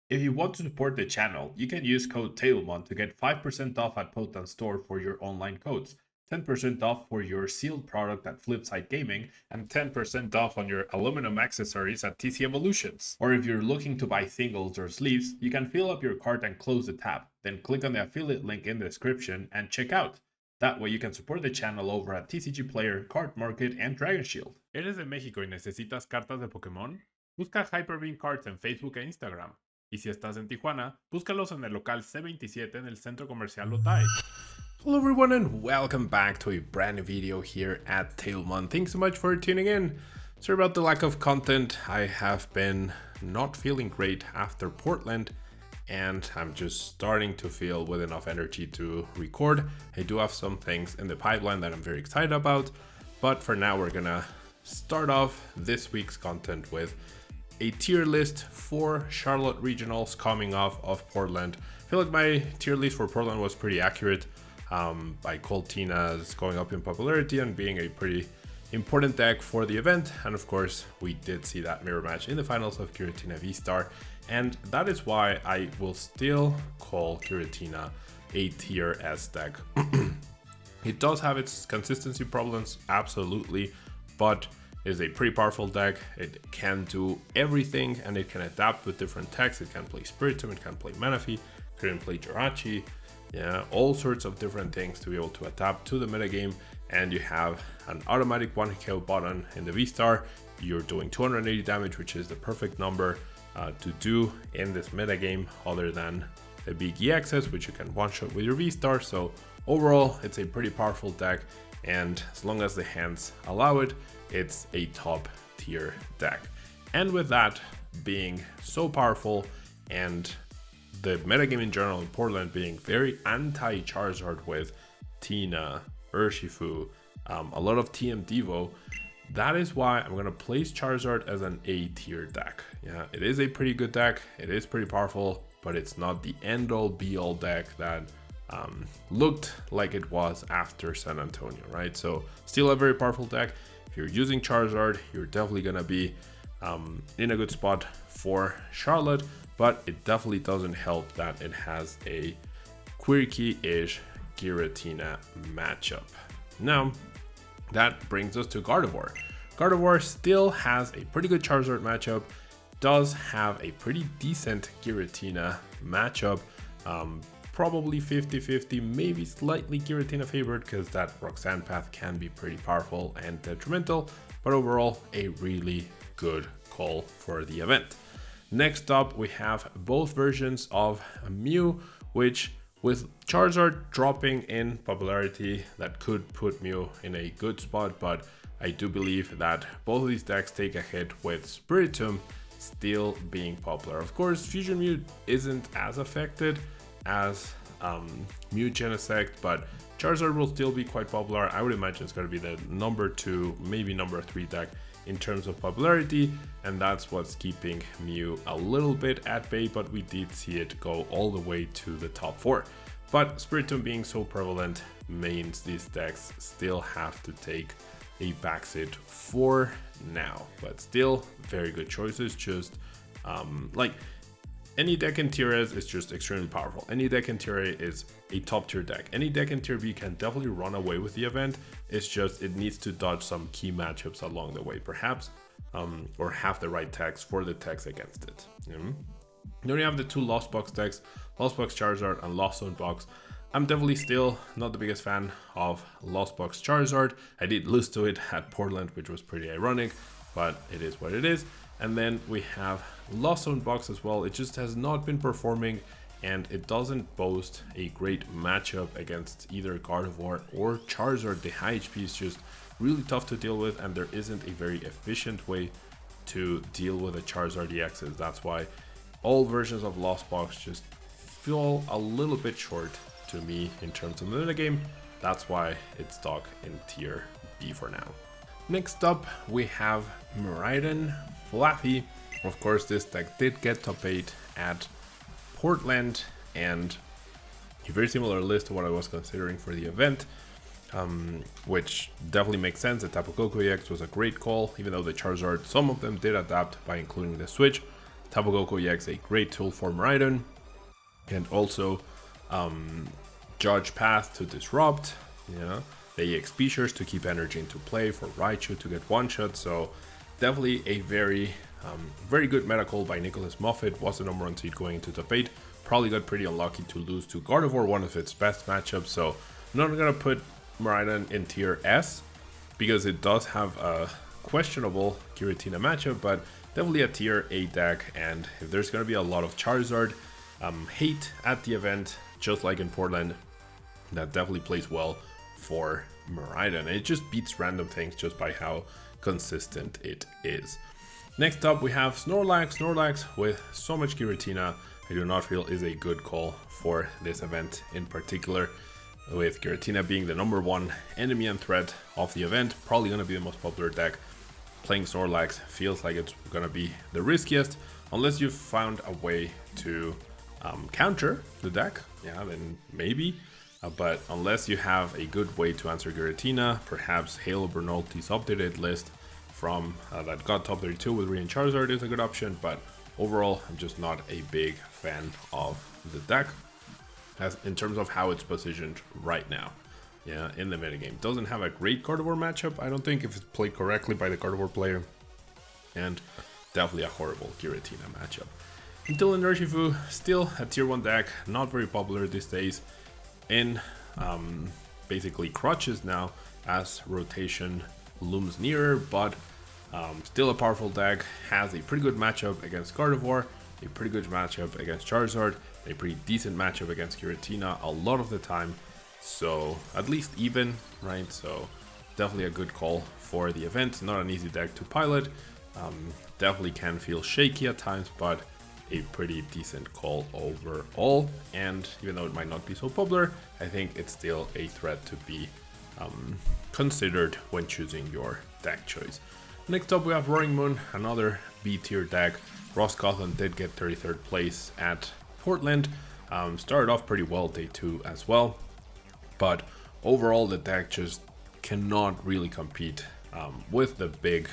If you want to support the channel, you can use code tablemon to get 5% off at Potent Store for your online codes, 10% off for your sealed product at Flipside Gaming, and 10% off on your aluminum accessories at TC Evolutions. Or if you're looking to buy singles or sleeves, you can fill up your cart and close the tab, then click on the affiliate link in the description and check out. That way you can support the channel over at TCG Player, Card Market, and Dragon Shield. ¿Eres de México y necesitas cartas de Pokémon? Busca Hyperbeam Cards en Facebook e Instagram. Y si estás en Tijuana, búscalos en el local C27 en el Centro Comercial Otay. Hello everyone and welcome back to a brand new video here at Tablemon. Thanks so much for tuning in. Sorry about the lack of content. I have been not feeling great after Portland and I'm just starting to feel with enough energy to record. I do have some things in the pipeline that I'm very excited about, but for now we're gonna start off this week's content with a tier list for Charlotte regionals coming off of Portland. I feel like my tier list for Portland was pretty accurate. I called Tina's going up in popularity and being a pretty important deck for the event, and of course we did see that mirror match in the finals of Giratina V-Star, and that is why I will still call Giratina a tier S deck. It does have its consistency problems, absolutely, but is a pretty powerful deck. It can do everything and it can adapt with different decks. It can play Spiritomb, it can play Manaphy, it can play Jirachi, yeah, all sorts of different things to be able to adapt to the metagame. And you have an automatic 1 KO button in the V-Star. You're doing 280 damage, which is the perfect number to do in this metagame, other than the big EXs, which you can one-shot with your V-Star. So overall, it's a pretty powerful deck, and as long as the hands allow it, it's a top tier deck. And with that being so powerful and the metagame in general in Portland being very anti-Charizard with Tina, Urshifu, a lot of TM Devo, that is why I'm going to place Charizard as an A tier deck. Yeah, it is a pretty good deck, it is pretty powerful, but it's not the end all be all deck that looked like it was after San Antonio, right? So still a very powerful deck. If you're using Charizard, you're definitely gonna be in a good spot for Charlotte, but it definitely doesn't help that it has a quirky-ish Giratina matchup. Now, that brings us to Gardevoir. Gardevoir still has a pretty good Charizard matchup, does have a pretty decent Giratina matchup, probably 50-50, maybe slightly Giratina favored because that Roxanne path can be pretty powerful and detrimental, but overall a really good call for the event. Next up, we have both versions of Mew, which with Charizard dropping in popularity, that could put Mew in a good spot, but I do believe that both of these decks take a hit with Spiritomb still being popular. Of course, Fusion Mew isn't as affected as Mew Genesect, but Charizard will still be quite popular. I would imagine it's going to be the number 2, maybe number 3 deck in terms of popularity, and that's what's keeping Mew a little bit at bay, but we did see it go all the way to the top 4. But Spiritomb being so prevalent means these decks still have to take a backseat for now, but still very good choices. Just like any deck in tier S is just extremely powerful. Any deck in tier A is a top tier deck. Any deck in tier B can definitely run away with the event. It's just it needs to dodge some key matchups along the way, perhaps, or have the right decks for the decks against it. Then you have the two Lost Box decks, Lost Box Charizard and Lost Zone Box. I'm definitely still not the biggest fan of Lost Box Charizard. I did lose to it at Portland, which was pretty ironic, but it is what it is. And then we have Lost Zone Box as well. It just has not been performing, and it doesn't boast a great matchup against either Gardevoir or Charizard. The high HP is just really tough to deal with, and there isn't a very efficient way to deal with a Charizard EXs. That's why all versions of Lost Box just feel a little bit short to me in terms of the metagame. That's why it's stuck in tier B for now. Next up, we have Miraidon Fluffy. Of course, this deck did get top 8 at Portland, and a very similar list to what I was considering for the event, which definitely makes sense. The Tapu Koko EX was a great call, even though the Charizard, some of them did adapt by including the switch. Tapu Koko EX, a great tool for Miraidon, and also Judge Path to disrupt, the EX Speechers to keep energy into play, for Raichu to get one shot. So definitely a very good meta call by Nicholas Moffat. Was the number 1 seed going into top 8. Probably got pretty unlucky to lose to Gardevoir, one of its best matchups. So I'm not gonna put Miraidon in tier S because it does have a questionable Giratina matchup, but definitely a tier A deck. And if there's gonna be a lot of Charizard hate at the event, just like in Portland, that definitely plays well for Miraidon. It just beats random things just by how consistent it is. Next up we have Snorlax. Snorlax with so much Giratina, I do not feel is a good call for this event in particular, with Giratina being the number 1 enemy and threat of the event. Probably going to be the most popular deck. Playing Snorlax feels like it's going to be the riskiest, unless you've found a way to counter the deck, then maybe. But unless you have a good way to answer Giratina, perhaps Halo Bernolti's updated list from that got top 32 with Radiant Charizard is a good option, but overall I'm just not a big fan of the deck as in terms of how it's positioned right now. In the metagame. Doesn't have a great Gardevoir matchup, I don't think, if it's played correctly by the Gardevoir player, and definitely a horrible Giratina matchup. Until Urshifu, still a tier 1 deck, not very popular these days in basically crutches now as rotation looms nearer, but still a powerful deck. Has a pretty good matchup against Gardevoir, a pretty good matchup against Charizard, a pretty decent matchup against Giratina a lot of the time, so at least even, right? So definitely a good call for the event. Not an easy deck to pilot, definitely can feel shaky at times, but a pretty decent call overall. And even though it might not be so popular, I think it's still a threat to be considered when choosing your deck choice. Next up we have Roaring Moon, another B tier deck. Ross Gotham did get 33rd place at Portland, started off pretty well day 2 as well, but overall the deck just cannot really compete with the big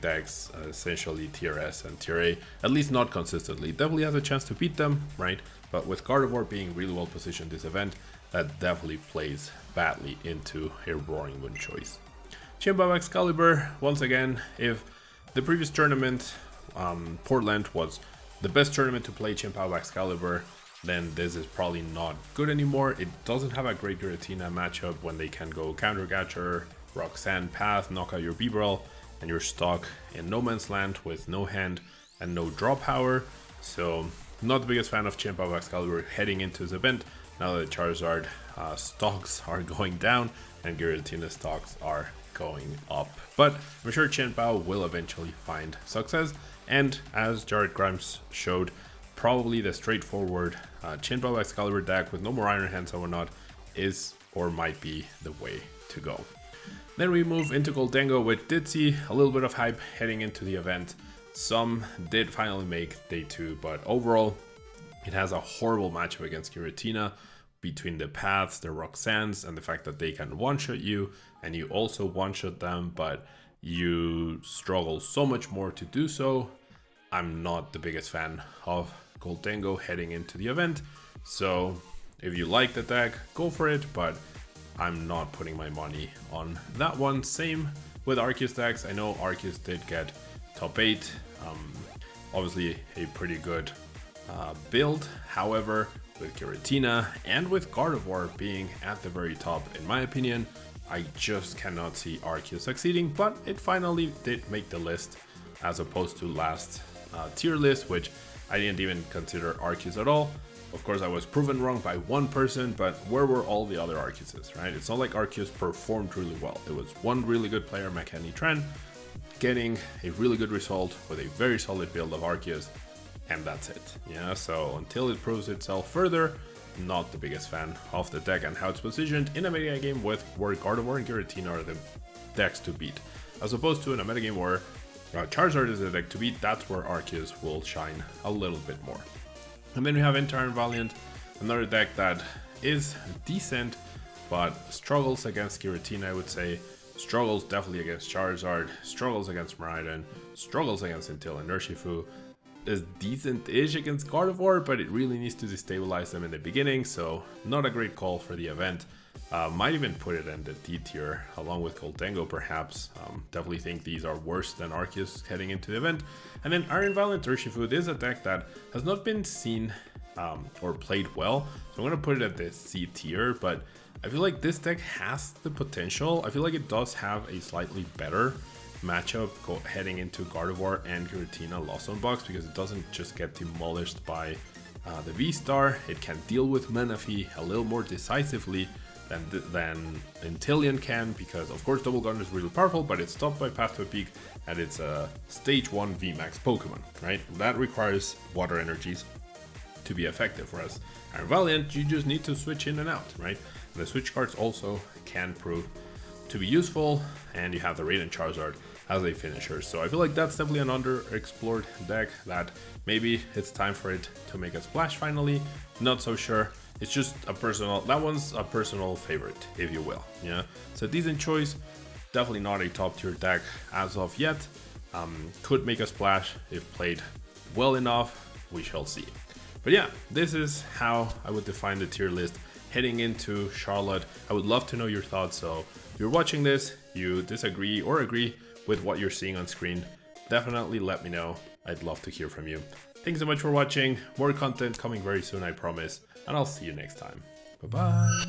decks, essentially tier S and tier A, at least not consistently. Definitely has a chance to beat them, right? But with Gardevoir being really well positioned this event, that definitely plays badly into a Roaring Moon choice. Chien-Pao Excalibur, once again, if the previous tournament, Portland, was the best tournament to play Chien-Pao Excalibur, then this is probably not good anymore. It doesn't have a great Giratina matchup when they can go Counter Gatcher, Roxanne Path, knock out your Bibarel, and you're stuck in no man's land with no hand and no draw power. So not the biggest fan of Chien-Pao Excalibur heading into this event, now that Charizard stocks are going down and Giratina stocks are going up. But I'm sure Chien-Pao will eventually find success, and as Jared Grimes showed, probably the straightforward Chien-Pao Excalibur deck with no more Iron Hands or whatnot is or might be the way to go. Then we move into Goldengo, which did see a little bit of hype heading into the event. Some did finally make day 2, but overall it has a horrible matchup against Giratina between the paths, the Roxannes, and the fact that they can one-shot you and you also one-shot them, but you struggle so much more to do so. I'm not the biggest fan of Goldengo heading into the event, so if you like the deck, go for it, but I'm not putting my money on that one. Same with Arceus decks. I know Arceus did get top 8, obviously a pretty good build. However, with Giratina and with Gardevoir being at the very top, in my opinion, I just cannot see Arceus succeeding, but it finally did make the list as opposed to last tier list, which I didn't even consider Arceus at all. Of course, I was proven wrong by one person, but where were all the other Arceuses, right? It's not like Arceus performed really well. It was one really good player, McKenny Tran, getting a really good result with a very solid build of Arceus, and that's it. So until it proves itself further, not the biggest fan of the deck and how it's positioned in a metagame with where Gardevoir and Giratina are the decks to beat, as opposed to in a metagame where Charizard is the deck to beat. That's where Arceus will shine a little bit more. And then we have Entire Valiant, another deck that is decent, but struggles against Giratina, I would say. Struggles definitely against Charizard, struggles against Miraidon, struggles against Intil and Urshifu. Is decent-ish against Gardevoir, but it really needs to destabilize them in the beginning, so not a great call for the event. Might even put it in the D tier, along with Goldengo perhaps. Definitely think these are worse than Arceus heading into the event. And then Iron Valiant Urshifu is a deck that has not been seen or played well, so I'm going to put it at the C tier, but I feel like this deck has the potential. I feel like it does have a slightly better matchup heading into Gardevoir and Giratina Lost Zone box, because it doesn't just get demolished by the V-Star. It can deal with Manaphy a little more decisively than Inteleon can, because of course Double Gun is really powerful, but it's stopped by Path to a Peak, and it's a stage 1 VMAX Pokemon, right? That requires water energies to be effective, for us. Iron Valiant, you just need to switch in and out, right? And the switch cards also can prove to be useful, and you have the Raiden Charizard as a finisher. So I feel like that's definitely an underexplored deck that maybe it's time for it to make a splash finally. Not so sure. It's just that one's a personal favorite, if you will. Yeah, it's a decent choice. Definitely not a top tier deck as of yet. Could make a splash if played well enough. We shall see. But yeah, this is how I would define the tier list heading into Charlotte. I would love to know your thoughts. So if you're watching this, you disagree or agree with what you're seeing on screen, definitely let me know. I'd love to hear from you. Thanks so much for watching. More content coming very soon, I promise. And I'll see you next time. Bye-bye.